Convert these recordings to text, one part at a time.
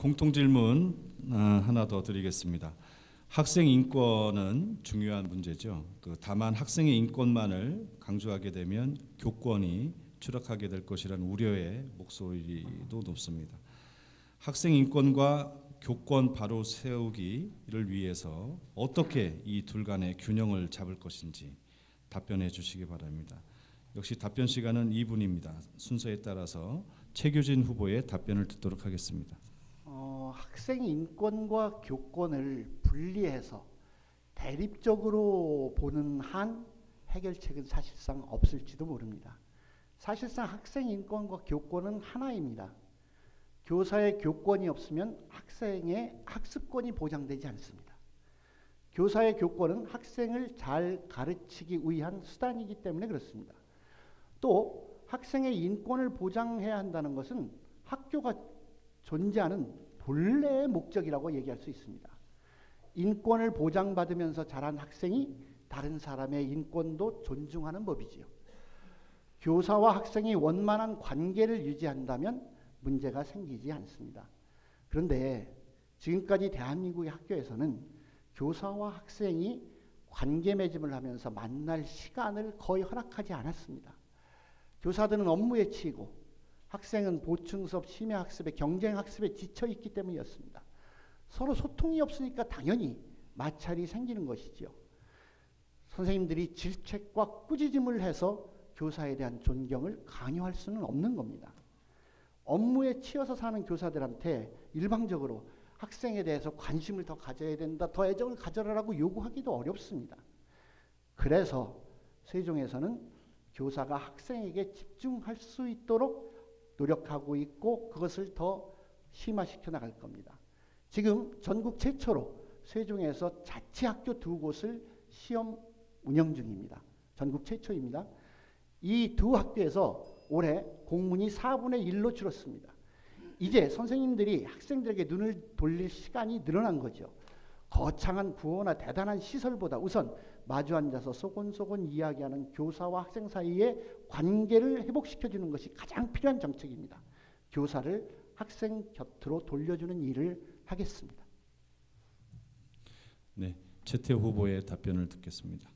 공통 질문 하나 더 드리겠습니다. 학생 인권은 중요한 문제죠. 다만 학생의 인권만을 강조하게 되면 교권이 추락하게 될 것이라는 우려의 목소리도 높습니다. 학생 인권과 교권 바로 세우기를 위해서 어떻게 이 둘 간의 균형을 잡을 것인지 답변해 주시기 바랍니다. 역시 답변 시간은 2분입니다. 순서에 따라서 최규진 후보의 답변을 듣도록 하겠습니다. 학생 인권과 교권을 분리해서 대립적으로 보는 한 해결책은 사실상 없을지도 모릅니다. 사실상 학생 인권과 교권은 하나입니다. 교사의 교권이 없으면 학생의 학습권이 보장되지 않습니다. 교사의 교권은 학생을 잘 가르치기 위한 수단이기 때문에 그렇습니다. 또 학생의 인권을 보장해야 한다는 것은 학교가 존재하는 본래의 목적이라고 얘기할 수 있습니다. 인권을 보장받으면서 자란 학생이 다른 사람의 인권도 존중하는 법이지요. 교사와 학생이 원만한 관계를 유지한다면 문제가 생기지 않습니다. 그런데 지금까지 대한민국의 학교에서는 교사와 학생이 관계 맺음을 하면서 만날 시간을 거의 허락하지 않았습니다. 교사들은 업무에 치이고 학생은 보충수업, 심야학습에, 경쟁학습에 지쳐있기 때문이었습니다. 서로 소통이 없으니까 당연히 마찰이 생기는 것이죠. 선생님들이 질책과 꾸짖음을 해서 교사에 대한 존경을 강요할 수는 없는 겁니다. 업무에 치여서 사는 교사들한테 일방적으로 학생에 대해서 관심을 더 가져야 된다, 더 애정을 가져라라고 요구하기도 어렵습니다. 그래서 세종에서는 교사가 학생에게 집중할 수 있도록 노력하고 있고 그것을 더 심화시켜 나갈 겁니다. 지금 전국 최초로 세종에서 자치학교 2곳을 시험 운영 중입니다. 전국 최초입니다. 이 두 학교에서 올해 공문이 4분의 1로 줄었습니다. 이제 선생님들이 학생들에게 눈을 돌릴 시간이 늘어난 거죠. 거창한 구호나 대단한 시설보다 우선 마주 앉아서 소곤소곤 이야기하는 교사와 학생 사이의 관계를 회복시켜주는 것이 가장 필요한 정책입니다. 교사를 학생 곁으로 돌려주는 일을 하겠습니다. 네, 최태호 후보의 답변을 듣겠습니다.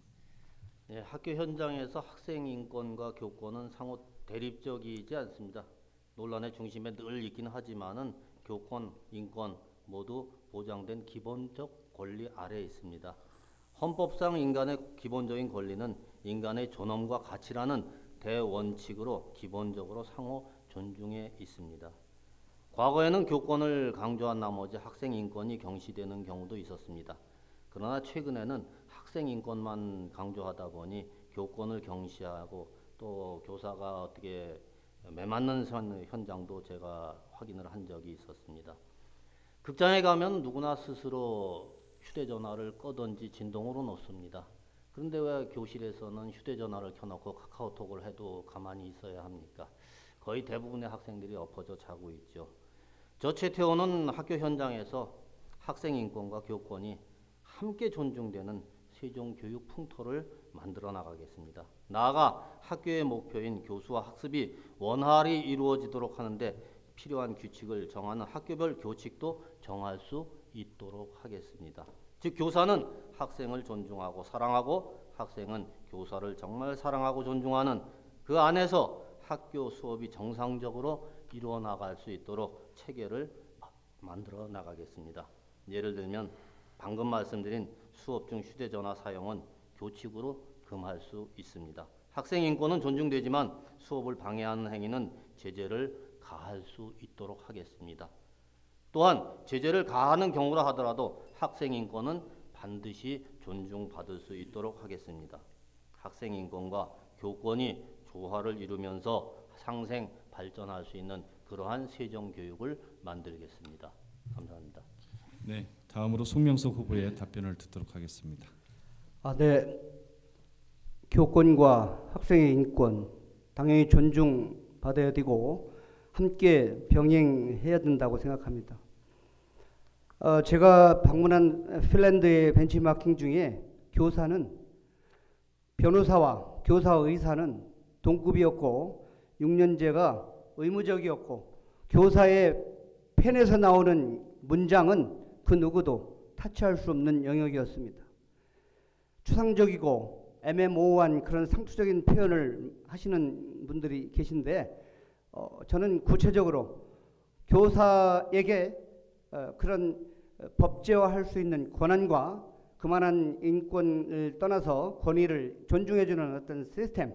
네, 학교 현장에서 학생 인권과 교권은 상호 대립적이지 않습니다. 논란의 중심에 늘 있기는 하지만은 교권, 인권 모두 보장된 기본적 권리 아래에 있습니다. 헌법상 인간의 기본적인 권리는 인간의 존엄과 가치라는 대원칙으로 기본적으로 상호 존중해 있습니다. 과거에는 교권을 강조한 나머지 학생 인권이 경시되는 경우도 있었습니다. 그러나 최근에는 학생 인권만 강조하다 보니 교권을 경시하고 또 교사가 어떻게 매맞는 현장도 제가 확인을 한 적이 있었습니다. 극장에 가면 누구나 스스로 휴대전화를 꺼든지 진동으로 놓습니다. 그런데 왜 교실에서는 휴대전화를 켜놓고 카카오톡을 해도 가만히 있어야 합니까? 거의 대부분의 학생들이 엎어져 자고 있죠. 저 최태호는 학교 현장에서 학생 인권과 교권이 함께 존중되는 세종 교육 풍토를 만들어 나가겠습니다. 나아가 학교의 목표인 교수와 학습이 원활히 이루어지도록 하는데 필요한 규칙을 정하는 학교별 교칙도 정할 수 있도록 하겠습니다. 즉 교사는 학생을 존중하고 사랑하고 학생은 교사를 정말 사랑하고 존중하는 그 안에서 학교 수업이 정상적으로 이루어 나갈 수 있도록 체계를 만들어 나가겠습니다. 예를 들면 방금 말씀드린 수업 중 휴대전화 사용은 교칙으로 금할 수 있습니다. 학생 인권은 존중되지만 수업을 방해하는 행위는 제재를 가할 수 있도록 하겠습니다. 또한 제재를 가하는 경우라 하더라도 학생 인권은 반드시 존중받을 수 있도록 하겠습니다. 학생 인권과 교권이 조화를 이루면서 상생 발전할 수 있는 그러한 세종 교육을 만들겠습니다. 감사합니다. 네, 다음으로 송명석 후보의 답변을 듣도록 하겠습니다. 네. 교권과 학생의 인권 당연히 존중받아야 되고 함께 병행해야 된다고 생각합니다. 제가 방문한 핀란드의 벤치마킹 중에 교사는 변호사와 교사 의사는 동급이었고 6년제가 의무적이었고 교사의 펜에서 나오는 문장은 그 누구도 타치할 수 없는 영역이었습니다. 추상적이고 애매모호한 그런 상투적인 표현을 하시는 분들이 계신데 저는 구체적으로 교사에게 그런 법제화할 수 있는 권한과 그만한 인권을 떠나서 권위를 존중해주는 어떤 시스템,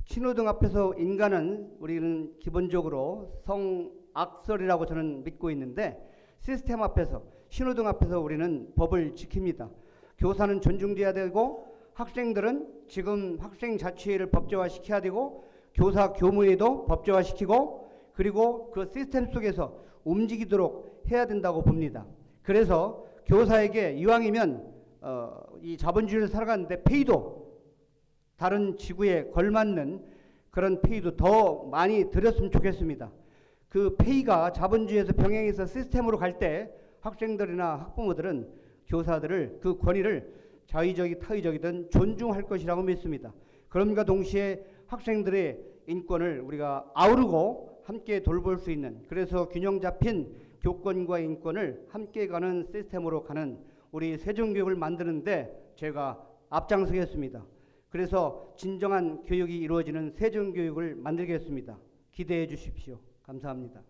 신호등 앞에서 인간은 우리는 기본적으로 성악설이라고 저는 믿고 있는데 시스템 앞에서 신호등 앞에서 우리는 법을 지킵니다. 교사는 존중돼야 되고 학생들은 지금 학생 자치회를 법제화시켜야 되고 교사 교무회도 법제화시키고 그리고 그 시스템 속에서 움직이도록 해야 된다고 봅니다. 그래서 교사에게 이왕이면 이 자본주의를 살아가는데 페이도 다른 지구에 걸맞는 그런 페이도 더 많이 드렸으면 좋겠습니다. 그 페이가 자본주의에서 병행해서 시스템으로 갈 때 학생들이나 학부모들은 교사들을 그 권위를 자의적이 타의적이든 존중할 것이라고 믿습니다. 그럼과 동시에 학생들의 인권을 우리가 아우르고 함께 돌볼 수 있는, 그래서 균형 잡힌 교권과 인권을 함께 가는 시스템으로 가는 우리 세종교육을 만드는데 제가 앞장서겠습니다. 그래서 진정한 교육이 이루어지는 세종교육을 만들겠습니다. 기대해 주십시오. 감사합니다.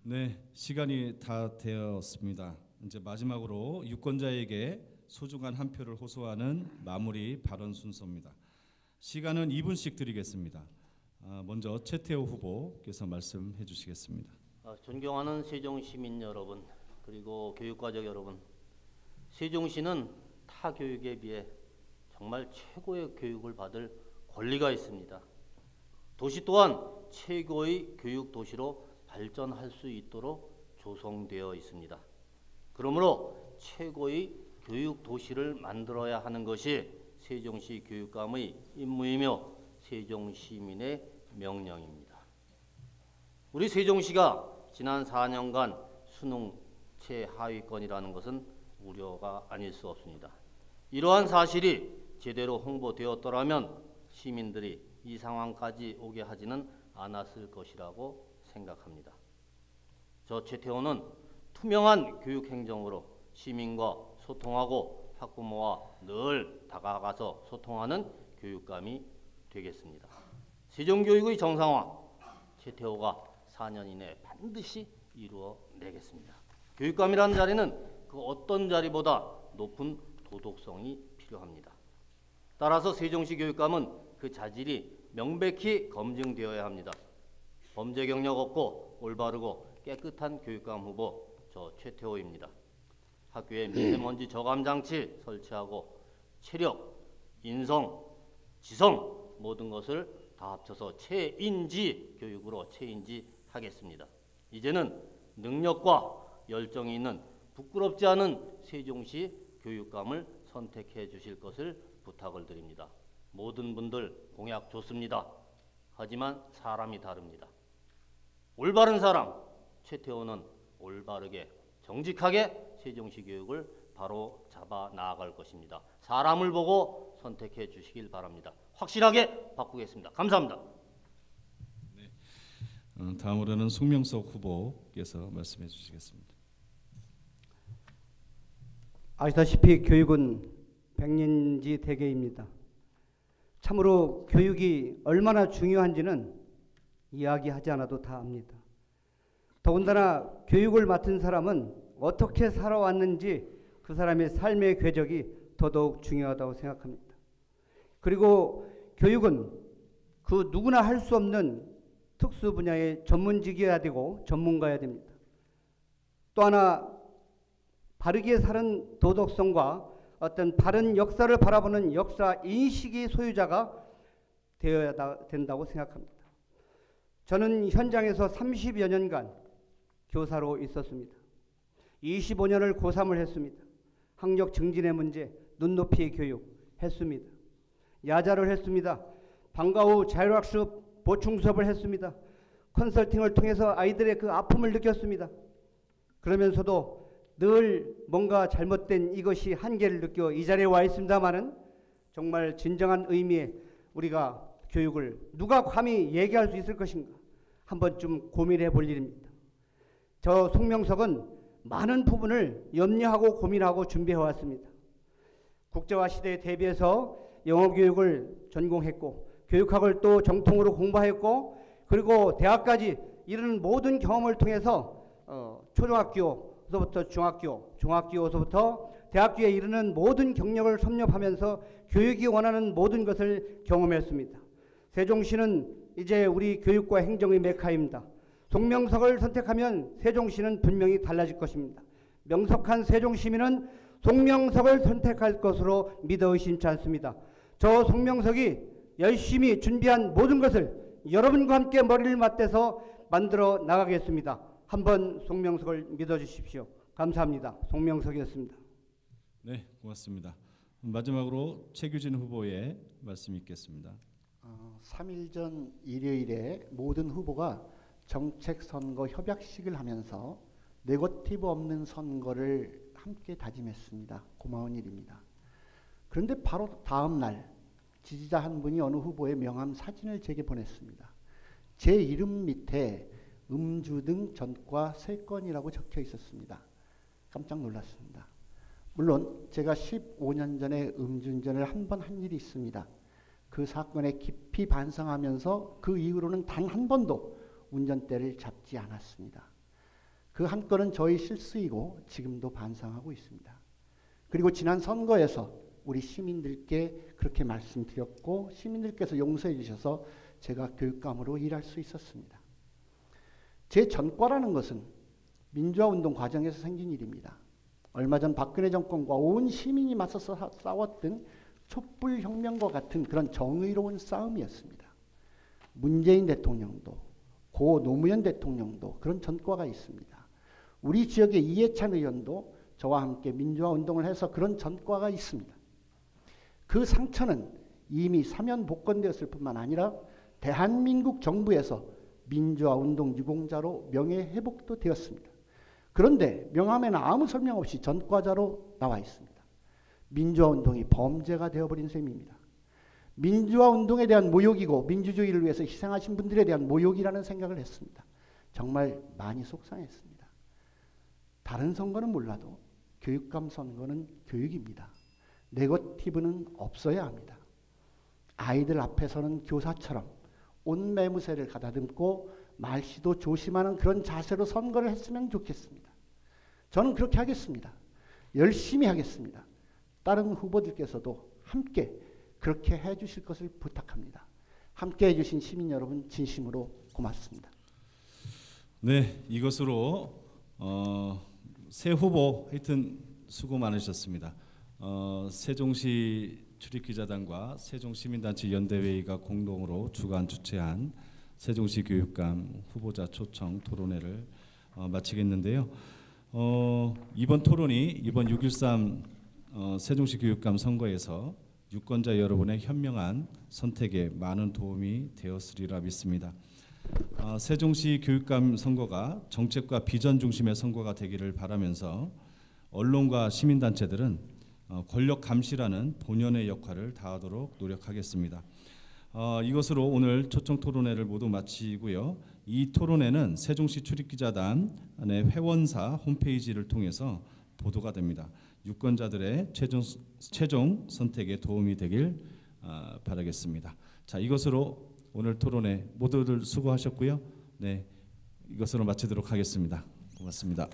네, 시간이 다 되었습니다. 이제 마지막으로 유권자에게 소중한 한 표를 호소하는 마무리 발언 순서입니다. 시간은 2분씩 드리겠습니다. 먼저 최태호 후보께서 말씀해 주시겠습니다. 존경하는 세종시민 여러분, 그리고 교육가족 여러분, 세종시는 타 교육에 비해 정말 최고의 교육을 받을 권리가 있습니다. 도시 또한 최고의 교육 도시로 발전할 수 있도록 조성되어 있습니다. 그러므로 최고의 교육 도시를 만들어야 하는 것이 세종시 교육감의 임무이며 세종시민의 명령입니다. 우리 세종시가 지난 4년간 수능 최하위권이라는 것은 우려가 아닐 수 없습니다. 이러한 사실이 제대로 홍보되었더라면 시민들이 이 상황까지 오게 하지는 않았을 것이라고 생각합니다. 저 최태호는 투명한 교육 행정으로 시민과 소통하고 학부모와 늘 다가가서 소통하는 교육감이 되겠습니다. 세종교육의 정상화, 최태호가 4년 이내에 반드시 이루어내겠습니다. 교육감이라는 자리는 그 어떤 자리보다 높은 도덕성이 필요합니다. 따라서 세종시 교육감은 그 자질이 명백히 검증되어야 합니다. 범죄 경력 없고 올바르고 깨끗한 교육감 후보 저 최태호입니다. 학교에 미세먼지 저감 장치 설치하고 체력, 인성, 지성 모든 것을 다 합쳐서 최인지 교육으로 최인지하겠습니다. 이제는 능력과 열정이 있는 부끄럽지 않은 세종시 교육감을 선택해 주실 것을 부탁을 드립니다. 모든 분들 공약 좋습니다. 하지만 사람이 다릅니다. 올바른 사람, 최태호는 올바르게 정직하게 세종시 교육을 바로 잡아 나아갈 것입니다. 사람을 보고 선택해 주시길 바랍니다. 확실하게 바꾸겠습니다. 감사합니다. 네, 다음으로는 송명석 후보께서 말씀해 주시겠습니다. 아시다시피 교육은 백년지 대계입니다. 참으로 교육이 얼마나 중요한지는 이야기하지 않아도 다 압니다. 더군다나 교육을 맡은 사람은 어떻게 살아왔는지 그 사람의 삶의 궤적이 더더욱 중요하다고 생각합니다. 그리고 교육은 그 누구나 할 수 없는 특수 분야의 전문직이어야 되고 전문가여야 됩니다. 또 하나 바르게 사는 도덕성과 어떤 바른 역사를 바라보는 역사 인식의 소유자가 되어야 된다고 생각합니다. 저는 현장에서 30여 년간 교사로 있었습니다. 25년을 고3을 했습니다. 학력 증진의 문제, 눈높이의 교육 했습니다. 야자를 했습니다. 방과 후 자율학습 보충 수업을 했습니다. 컨설팅을 통해서 아이들의 그 아픔을 느꼈습니다. 그러면서도 늘 뭔가 잘못된 이것이 한계를 느껴 이 자리에 와 있습니다마는 정말 진정한 의미의 우리가 교육을 누가 감히 얘기할 수 있을 것인가 한 번쯤 고민해 볼 일입니다. 저 송명석은 많은 부분을 염려하고 고민하고 준비해 왔습니다. 국제화 시대에 대비해서 영어 교육을 전공했고 교육학을 또 정통으로 공부했고 그리고 대학까지 이르는 모든 경험을 통해서 초등학교서부터 중학교, 중학교서부터 대학교에 이르는 모든 경력을 섭렵하면서 교육이 원하는 모든 것을 경험했습니다. 세종시는 이제 우리 교육과 행정의 메카입니다. 송명석을 선택하면 세종시는 분명히 달라질 것입니다. 명석한 세종시민은 송명석을 선택할 것으로 믿어 의심치 않습니다. 저 송명석이 열심히 준비한 모든 것을 여러분과 함께 머리를 맞대서 만들어 나가겠습니다. 한번 송명석을 믿어주십시오. 감사합니다. 송명석이었습니다. 네, 고맙습니다. 마지막으로 최규진 후보의 말씀 있겠습니다. 3일 전 일요일에 모든 후보가 정책선거 협약식을 하면서 네거티브 없는 선거를 함께 다짐했습니다. 고마운 일입니다. 그런데 바로 다음 날 지지자 한 분이 어느 후보의 명함 사진을 제게 보냈습니다. 제 이름 밑에 음주 등 전과 3건이라고 적혀 있었습니다. 깜짝 놀랐습니다. 물론 제가 15년 전에 음주운전을 한 번 한 일이 있습니다. 그 사건에 깊이 반성하면서 그 이후로는 단 한 번도 운전대를 잡지 않았습니다. 그 한 건은 저의 실수이고 지금도 반성하고 있습니다. 그리고 지난 선거에서 우리 시민들께 그렇게 말씀드렸고 시민들께서 용서해 주셔서 제가 교육감으로 일할 수 있었습니다. 제 전과라는 것은 민주화운동 과정에서 생긴 일입니다. 얼마 전 박근혜 정권과 온 시민이 맞서서 싸웠던 촛불혁명과 같은 그런 정의로운 싸움이었습니다. 문재인 대통령도 고 노무현 대통령도 그런 전과가 있습니다. 우리 지역의 이해찬 의원도 저와 함께 민주화운동을 해서 그런 전과가 있습니다. 그 상처는 이미 사면 복권되었을 뿐만 아니라 대한민국 정부에서 민주화운동 유공자로 명예회복도 되었습니다. 그런데 명함에는 아무 설명 없이 전과자로 나와 있습니다. 민주화운동이 범죄가 되어버린 셈입니다. 민주화운동에 대한 모욕이고 민주주의를 위해서 희생하신 분들에 대한 모욕이라는 생각을 했습니다. 정말 많이 속상했습니다. 다른 선거는 몰라도 교육감 선거는 교육입니다. 네거티브는 없어야 합니다. 아이들 앞에서는 교사처럼 옷매무새를 가다듬고 말씨도 조심하는 그런 자세로 선거를 했으면 좋겠습니다. 저는 그렇게 하겠습니다. 열심히 하겠습니다. 다른 후보들께서도 함께 그렇게 해주실 것을 부탁합니다. 함께 해주신 시민 여러분 진심으로 고맙습니다. 네, 이것으로 새 후보 하여튼 수고 많으셨습니다. 세종시 출입기자단과 세종시민단체 연대회의가 공동으로 주관 주최한 세종시 교육감 후보자 초청 토론회를 마치겠는데요. 이번 토론이 이번 6.13 세종시 교육감 선거에서 유권자 여러분의 현명한 선택에 많은 도움이 되었으리라 믿습니다. 세종시 교육감 선거가 정책과 비전 중심의 선거가 되기를 바라면서 언론과 시민단체들은 권력 감시라는 본연의 역할을 다하도록 노력하겠습니다. 이것으로 오늘 초청 토론회를 모두 마치고요. 이 토론회는 세종시 출입기자단의 회원사 홈페이지를 통해서 보도가 됩니다. 유권자들의 최종 선택에 도움이 되길 바라겠습니다. 자, 이것으로 오늘 토론회 모두들 수고하셨고요. 네, 이것으로 마치도록 하겠습니다. 고맙습니다.